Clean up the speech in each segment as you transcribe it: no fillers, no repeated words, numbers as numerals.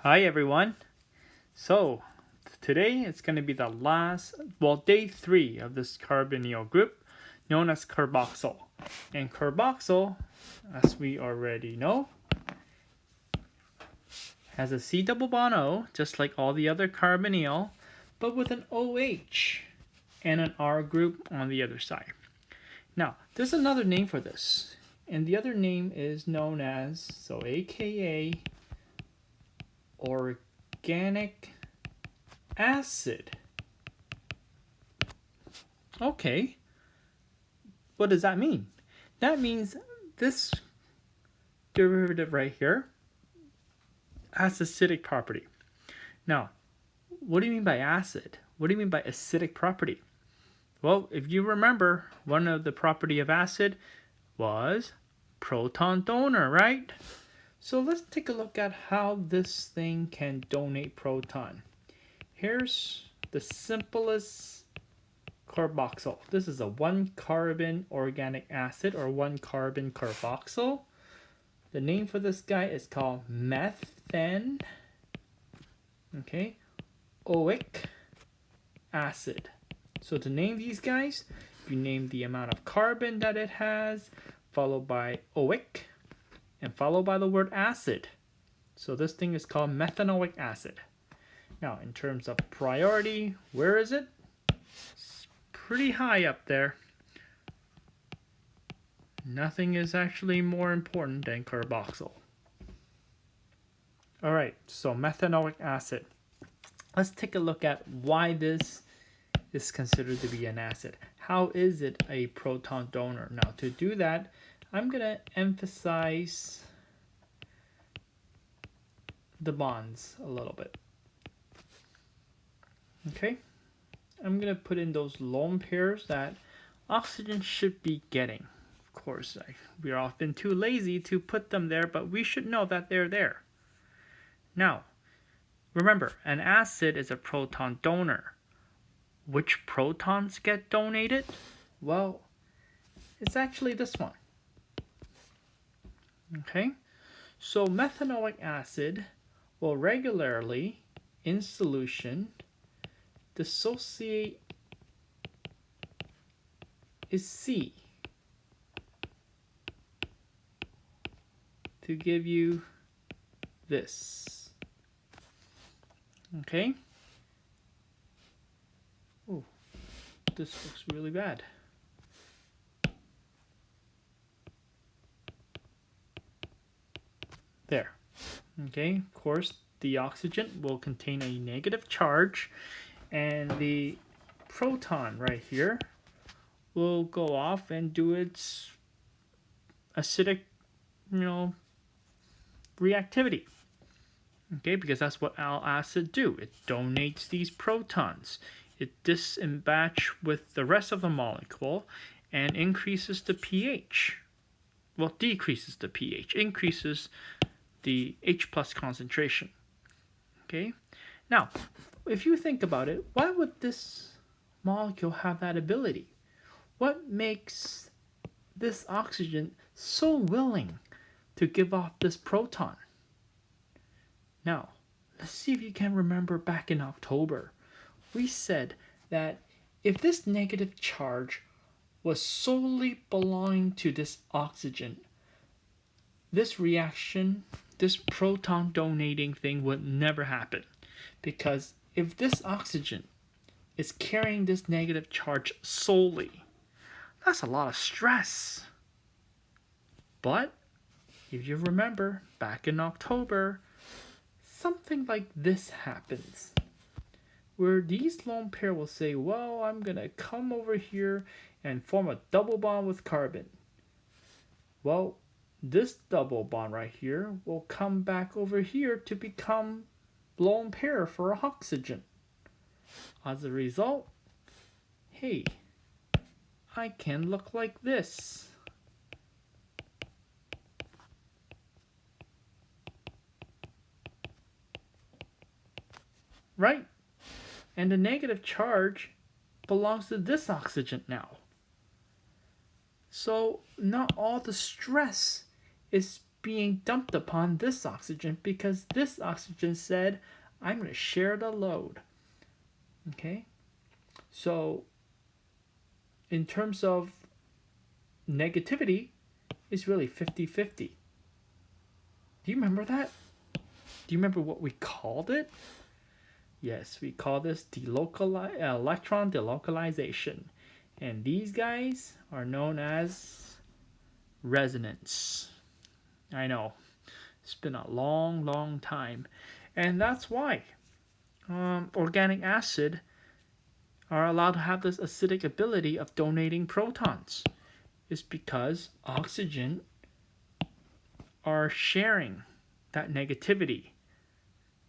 Hi everyone. So today it's going to be the day 3 of this carbonyl group known as carboxyl. And carboxyl, as we already know, has a C double bond O, just like all the other carbonyl, but with an OH and an R group on the other side. Now, there's another name for this, and the other name is known as, aka organic acid. Okay, what does that mean? That means this derivative right here has acidic property. Now, what do you mean by acid? What do you mean by acidic property? Well, if you remember, one of the property of acid was proton donor, right? So let's take a look at how this thing can donate proton. Here's the simplest carboxyl. This is a 1-carbon organic acid, or 1-carbon carboxyl. The name for this guy is called Methanoic acid. So to name these guys, you name the amount of carbon that it has, followed by oic, and followed by the word acid. So this thing is called Methanoic acid. Now, in terms of priority, where is it? It's pretty high up there. Nothing is actually more important than carboxyl. Alright, so methanoic acid. Let's take a look at why this is considered to be an acid. How is it a proton donor? Now, to do that, I'm going to emphasize the bonds a little bit. Okay, I'm going to put in those lone pairs that oxygen should be getting. Of course, we're often too lazy to put them there, but we should know that they're there. Now, remember, an acid is a proton donor. Which protons get donated? Well, it's actually this one. Okay, so methanoic acid will regularly, in solution, dissociate is C to give you this. Okay? Oh, this looks really bad. There. Okay, of course, the oxygen will contain a negative charge, and the proton right here will go off and do its acidic, reactivity. Okay, because that's what all acids do. It donates these protons. It disembowels with the rest of the molecule and increases the pH. Well, decreases the pH, increases the H+ concentration. Okay, now, if you think about it, why would this molecule have that ability? What makes this oxygen so willing to give off this proton? Now, let's see if you can remember back in October. We said that if this negative charge was solely belonging to this oxygen, this reaction, this proton donating thing would never happen. Because if this oxygen is carrying this negative charge solely, that's a lot of stress. But if you remember back in October, something like this happens, where these lone pair will say, well, I'm going to come over here and form a double bond with carbon. Well, this double bond right here will come back over here to become lone pair for oxygen. As a result, hey, I can look like this. Right? And the negative charge belongs to this oxygen now. So not all the stress is being dumped upon this oxygen because this oxygen said, I'm going to share the load. Okay? So, in terms of negativity, it's really 50-50. Do you remember that? Do you remember what we called it? Yes, we call this electron delocalization. And these guys are known as resonance. I know, it's been a long time. And that's why organic acid are allowed to have this acidic ability of donating protons. It's because oxygen are sharing that negativity,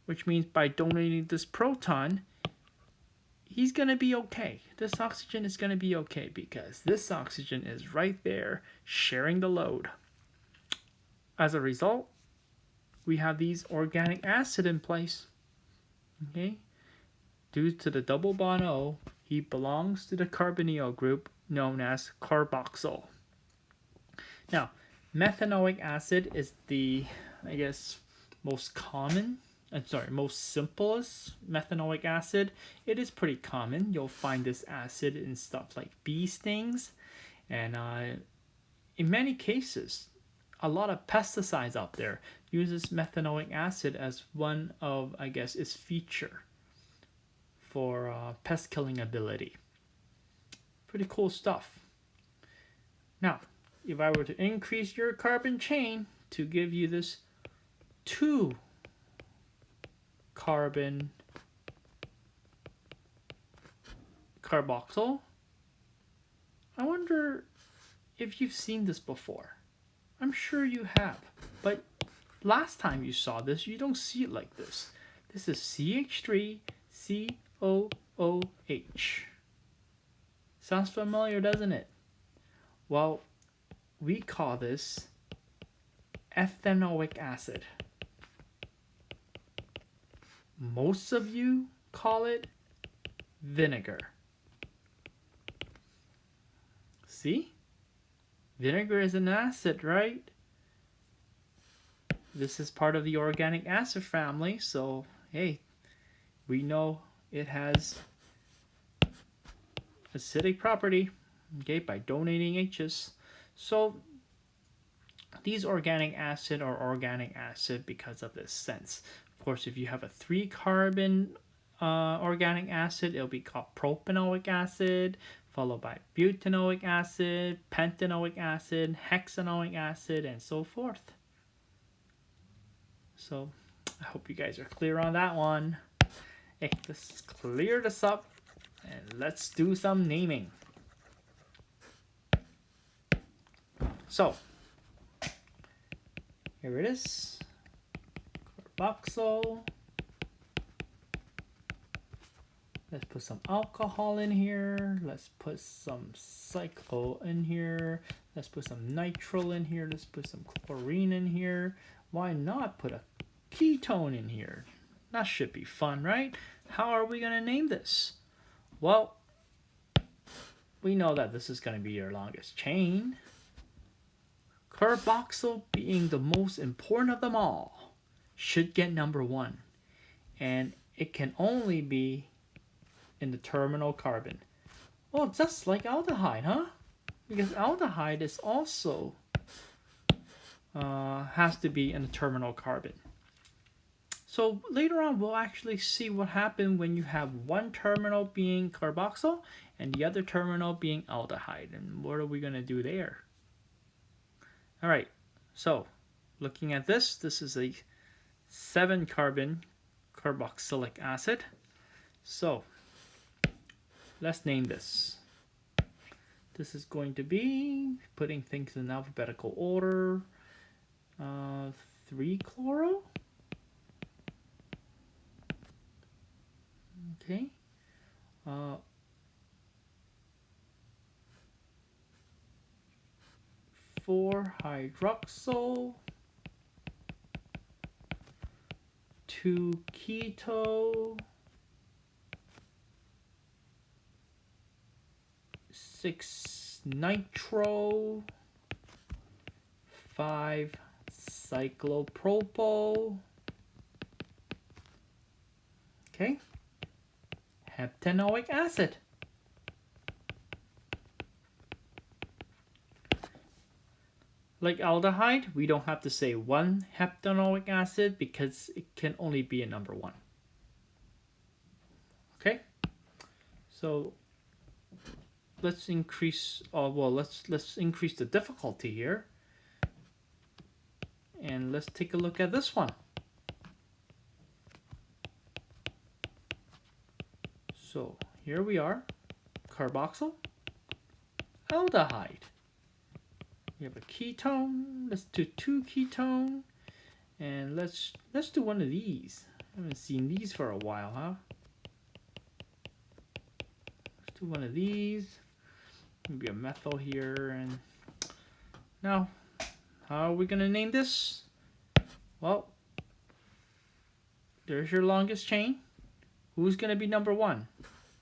which means by donating this proton, he's going to be okay. This oxygen is going to be okay because this oxygen is right there sharing the load. As a result, we have these organic acid in place. Okay? Due to the double bond O, he belongs to the carbonyl group known as carboxyl. Now, methanoic acid is the, I guess, most simplest methanoic acid. It is pretty common. You'll find this acid in stuff like bee stings, and in many cases, a lot of pesticides out there uses methanoic acid as one of, I guess, its feature for pest killing ability. Pretty cool stuff. Now, if I were to increase your carbon chain to give you this 2 carbon carboxyl, I wonder if you've seen this before. I'm sure you have, but last time you saw this, you don't see it like this. This is CH3COOH. Sounds familiar, doesn't it? Well, we call this ethanoic acid. Most of you call it vinegar. See? Vinegar is an acid, right? This is part of the organic acid family, so hey, we know it has acidic property, okay, by donating H's. So these organic acid are organic acid because of this sense. Of course, if you have a 3-carbon organic acid, it'll be called propanoic acid, followed by butanoic acid, pentanoic acid, hexanoic acid, and so forth. So I hope you guys are clear on that one. Hey, let's clear this up and let's do some naming. So here it is. Carboxyl. Let's put some alcohol in here. Let's put some cyclo in here. Let's put some nitrile in here. Let's put some chlorine in here. Why not put a ketone in here? That should be fun, right? How are we going to name this? Well, we know that this is going to be your longest chain. Carboxyl, being the most important of them all, should get number 1. And it can only be in the terminal carbon. Well, just like aldehyde, huh? Because aldehyde is also has to be in the terminal carbon. So later on, we'll actually see what happened when you have one terminal being carboxyl and the other terminal being aldehyde. And what are we going to do there? All right, so looking at this, this is a 7-carbon carboxylic acid. So let's name this. This is going to be, putting things in alphabetical order, 3-chloro. Okay. 4-hydroxyl. 2-keto. 6-nitro. 5 cyclopropyl. Okay. Heptanoic acid. Like aldehyde, we don't have to say one heptanoic acid because it can only be a number one. Okay, so let's increase. Let's increase the difficulty here, and let's take a look at this one. So here we are, carboxyl, aldehyde. We have a ketone. Let's do 2 ketone, and let's do one of these. I haven't seen these for a while, huh? Let's do one of these. Maybe a methyl here, and now, how are we gonna name this? Well, there's your longest chain. Who's gonna be number one?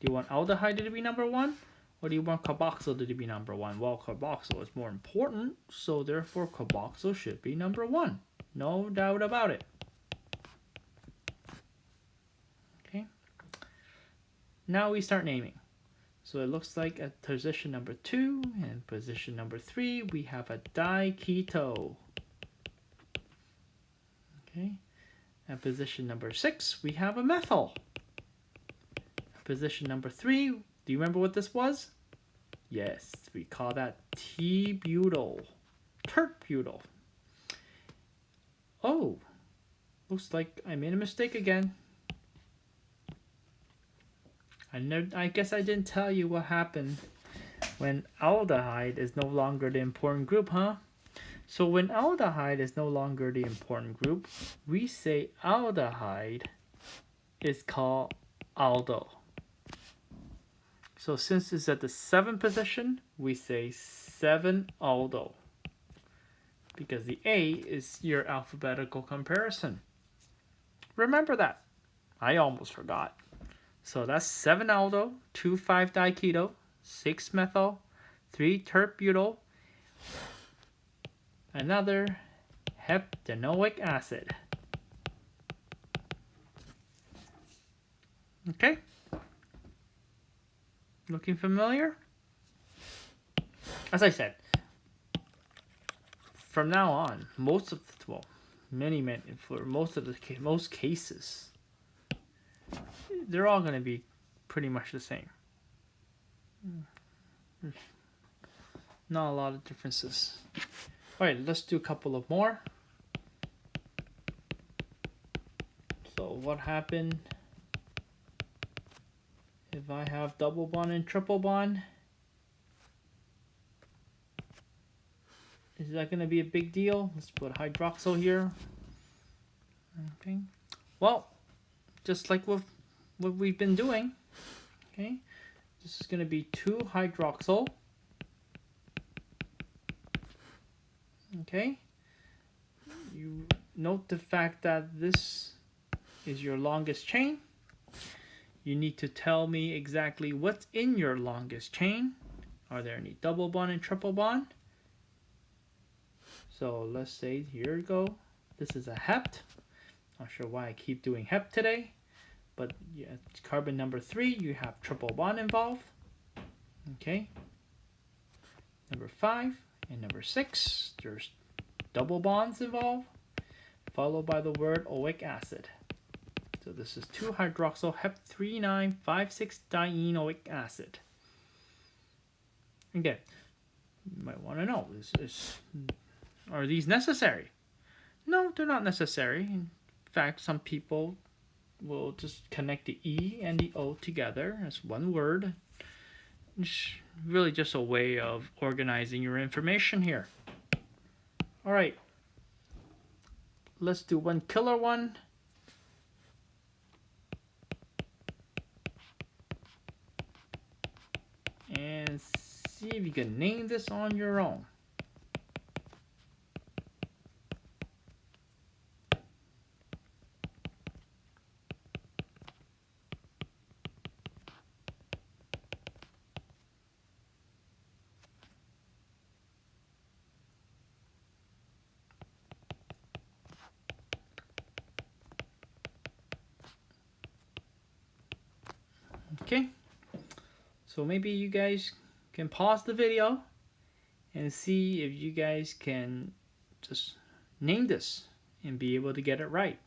Do you want aldehyde to be number one? Or do you want carboxyl to be number one? Well, carboxyl is more important, so therefore carboxyl should be number one. No doubt about it. Okay. Now we start naming. So it looks like at position number 2 and position number 3, we have a diketo. Okay. At position number 6, we have a methyl. At position number 3, do you remember what this was? Yes, we call that T-butyl, tert-butyl. Oh, looks like I made a mistake again. I guess I didn't tell you what happened when aldehyde is no longer the important group, huh? So when aldehyde is no longer the important group, we say aldehyde is called aldo. So since it's at the 7th position, we say 7-aldo. Because the A is your alphabetical comparison. Remember that. I almost forgot. So that's 7-aldo, 2,5-diketo, 6-methyl, 3-tert-butyl, another heptanoic acid. Okay? Looking familiar? As I said, from now on, most cases, they're all going to be pretty much the same. Not a lot of differences. All right, let's do a couple of more. So what happened if I have double bond and triple bond? Is that going to be a big deal? Let's put hydroxyl here. Okay. Well, just like what we've been doing. Okay. This is going to be 2-hydroxyl. Okay. You note the fact that this is your longest chain. You need to tell me exactly what's in your longest chain. Are there any double bond and triple bond? So let's say, here we go. This is a hept. Not sure why I keep doing hept today. But yeah, it's carbon number 3, you have triple bond involved. Okay. Number 5 and number 6, there's double bonds involved, followed by the word oic acid. So this is 2-hydroxyl hep-3956-dienoic acid. Again, you might want to know, are these necessary? No, they're not necessary. In fact, some people will just connect the E and the O together as one word. It's really just a way of organizing your information here. All right, let's do one killer one. And see if you can name this on your own. Okay, so maybe you guys can pause the video and see if you guys can just name this and be able to get it right.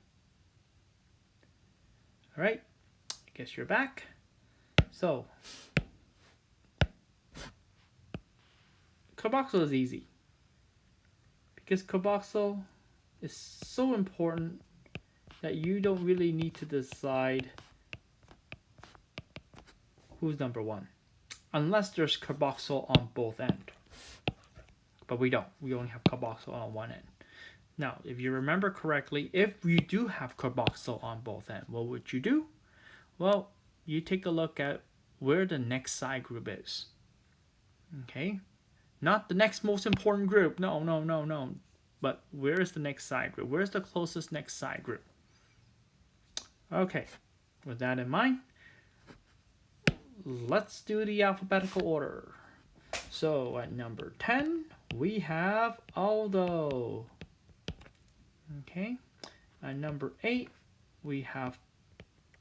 All right, I guess you're back. So carboxyl is easy because carboxyl is so important that you don't really need to decide who's number one, unless there's carboxyl on both ends. But we don't. We only have carboxyl on one end. Now, if you remember correctly, if you do have carboxyl on both ends, what would you do? Well, you take a look at where the next side group is. Okay? Not the next most important group. No. But where is the next side group? Where's the closest next side group? Okay. With that in mind, let's do the alphabetical order. So at number 10, we have Aldo. Okay. At number 8, we have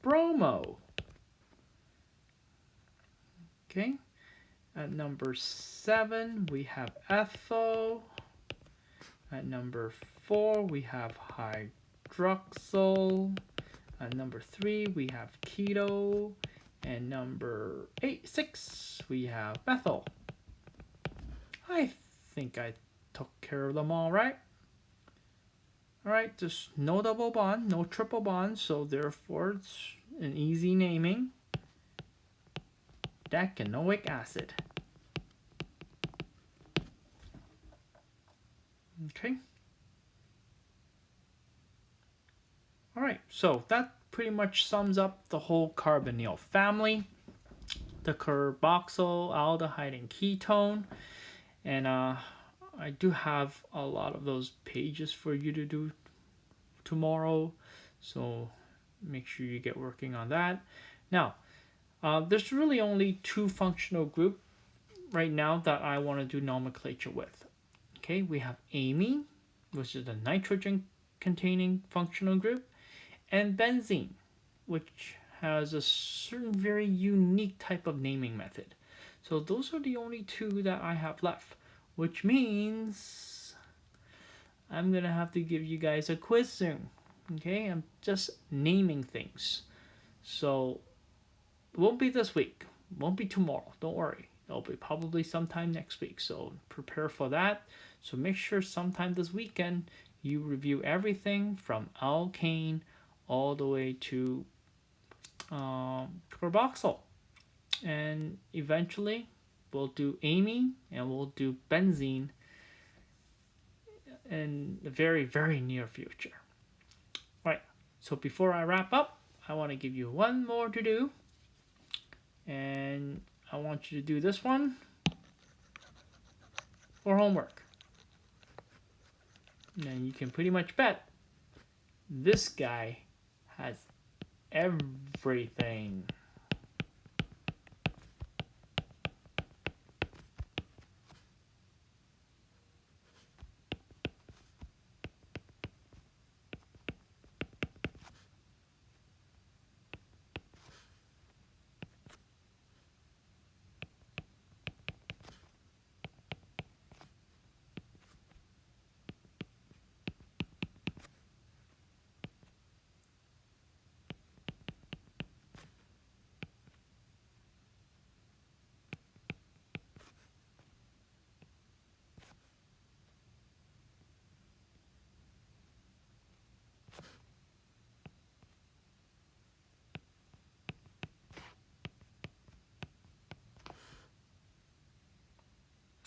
Bromo. Okay. At number 7, we have Etho. At number 4, we have Hydroxyl. At number 3, we have Keto. And number 6, we have Methyl. I think I took care of them all right. Alright, just no double bond, no triple bond, so therefore it's an easy naming. Ethanoic Acid. Okay. Alright, so that pretty much sums up the whole carbonyl family. The carboxyl, aldehyde, and ketone. And I do have a lot of those pages for you to do tomorrow, so make sure you get working on that. Now, there's really only 2 functional groups right now that I want to do nomenclature with. Okay, we have amine, which is a nitrogen-containing functional group, and benzene, which has a certain very unique type of naming method. So those are the only 2 that I have left, which means I'm going to have to give you guys a quiz soon. Okay, I'm just naming things. So it won't be this week, won't be tomorrow, don't worry. It'll be probably sometime next week, so prepare for that. So make sure sometime this weekend you review everything from alkane all the way to carboxyl. And eventually we'll do amine and we'll do benzene in the very, very near future. Right, so before I wrap up, I want to give you one more to do. And I want you to do this one for homework. And you can pretty much bet this guy has everything.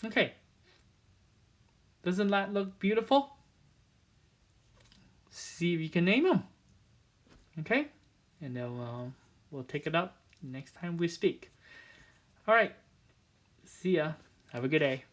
Okay, doesn't that look beautiful? See if you can name them. Okay, and then we'll take it up next time we speak. All right, see ya. Have a good day.